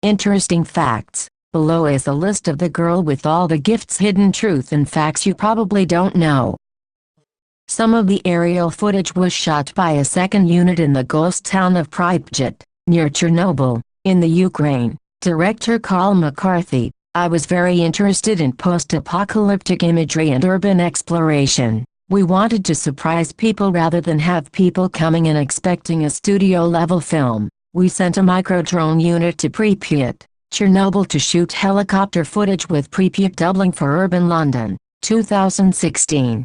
Interesting facts. Below is a list of the girl with all the gifts, hidden truth and facts you probably don't know. Some of the aerial footage was shot by a second unit in the ghost town of Pripyat, near Chernobyl, in the Ukraine. Director Carl McCarthy. I was very interested in post-apocalyptic imagery and urban exploration. We wanted to surprise people rather than have people coming in expecting a studio-level film. We sent a micro-drone unit to Pripyat, Chernobyl to shoot helicopter footage with Pripyat doubling for urban London, 2016.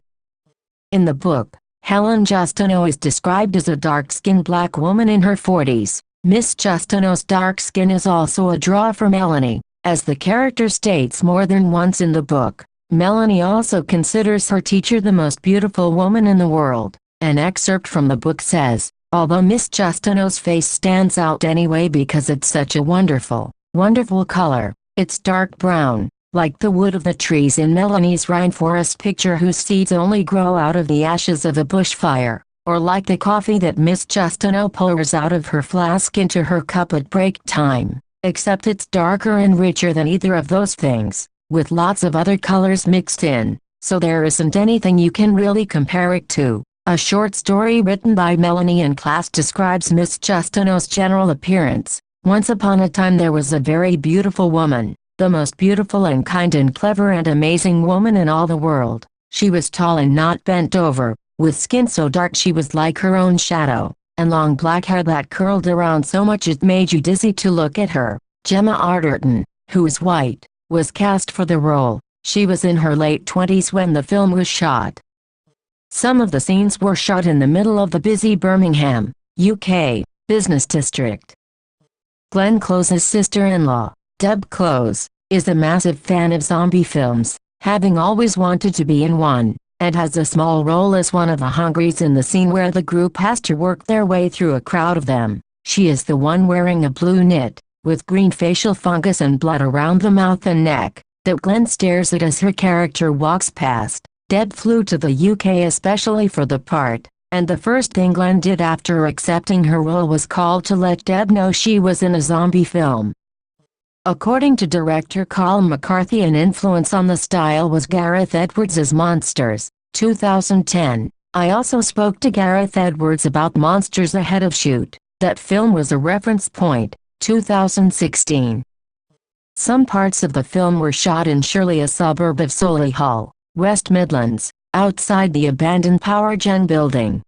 In the book, Helen Justineau is described as a dark-skinned black woman in her 40s. Miss Justineau's dark skin is also a draw for Melanie, as the character states more than once in the book. Melanie also considers her teacher the most beautiful woman in the world. An excerpt from the book says, although Miss Justineau's face stands out anyway because it's such a wonderful, wonderful color, it's dark brown, like the wood of the trees in Melanie's rainforest picture whose seeds only grow out of the ashes of a bushfire, or like the coffee that Miss Justineau pours out of her flask into her cup at break time, except it's darker and richer than either of those things, with lots of other colors mixed in, so there isn't anything you can really compare it to. A short story written by Melanie in class describes Miss Justineau's general appearance. Once upon a time there was a very beautiful woman, the most beautiful and kind and clever and amazing woman in all the world. She was tall and not bent over, with skin so dark she was like her own shadow, and long black hair that curled around so much it made you dizzy to look at her. Gemma Arterton, who is white, was cast for the role. She was in her late 20s when the film was shot. Some of the scenes were shot in the middle of the busy Birmingham, UK, business district. Glenn Close's sister-in-law, Deb Close, is a massive fan of zombie films, having always wanted to be in one, and has a small role as one of the hungries in the scene where the group has to work their way through a crowd of them. She is the one wearing a blue knit, with green facial fungus and blood around the mouth and neck, that Glenn stares at as her character walks past. Deb flew to the UK especially for the part, and the first thing Glenn did after accepting her role was call to let Deb know she was in a zombie film. According to director Carl McCarthy, an influence on the style was Gareth Edwards' Monsters, 2010. I also spoke to Gareth Edwards about Monsters ahead of shoot. That film was a reference point, 2016. Some parts of the film were shot in Shirley, a suburb of Solihull, West Midlands, outside the abandoned Power Gen building.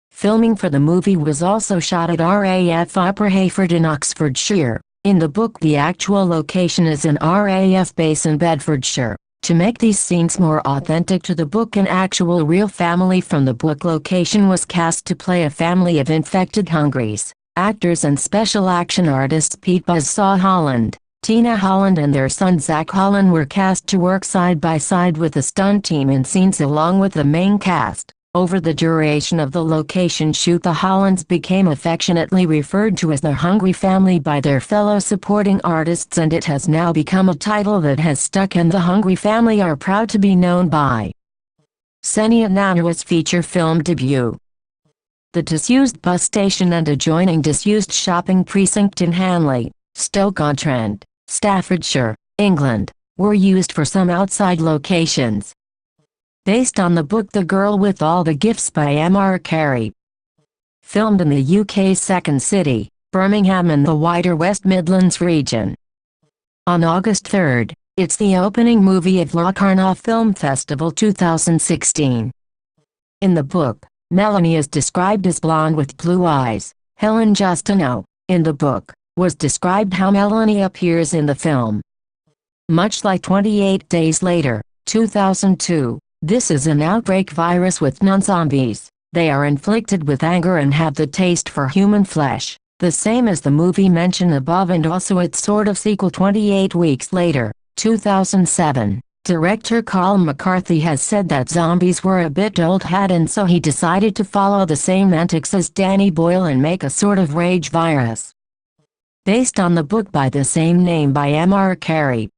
Filming for the movie was also shot at RAF Upper Heyford in Oxfordshire. In the book the actual location is an RAF base in Bedfordshire. To make these scenes more authentic to the book, an actual real family from the book location was cast to play a family of infected hungries. Actors and special action artists Pete Buzzsaw Holland, Tina Holland and their son Zach Holland were cast to work side by side with the stunt team in scenes along with the main cast. Over the duration of the location shoot, the Hollands became affectionately referred to as the Hungry Family by their fellow supporting artists, and it has now become a title that has stuck and the Hungry Family are proud to be known by. Senia Nanua's feature film debut. The disused bus station and adjoining disused shopping precinct in Hanley, Stoke-on-Trent, Staffordshire, England, were used for some outside locations. Based on the book The Girl with All the Gifts by M.R. Carey. Filmed in the UK's second city, Birmingham in the wider West Midlands region. On August 3, it's the opening movie of Locarno Film Festival 2016. In the book, Melanie is described as blonde with blue eyes. Helen Justineau, in the book, was described how Melanie appears in the film. Much like 28 Days Later, 2002. This is an outbreak virus with non-zombies. They are inflicted with anger and have the taste for human flesh, the same as the movie mentioned above and also its sort of sequel 28 Weeks Later, 2007. Director Carl McCarthy has said that zombies were a bit old hat and so he decided to follow the same antics as Danny Boyle and make a sort of rage virus. Based on the book by the same name by M.R. Carey.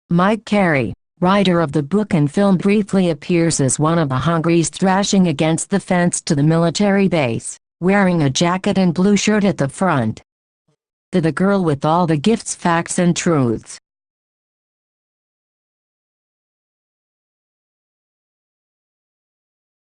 Mike Carey, writer of the book and film, briefly appears as one of the hungries thrashing against the fence to the military base, wearing a jacket and blue shirt at the front. The girl with all the gifts, facts and truths.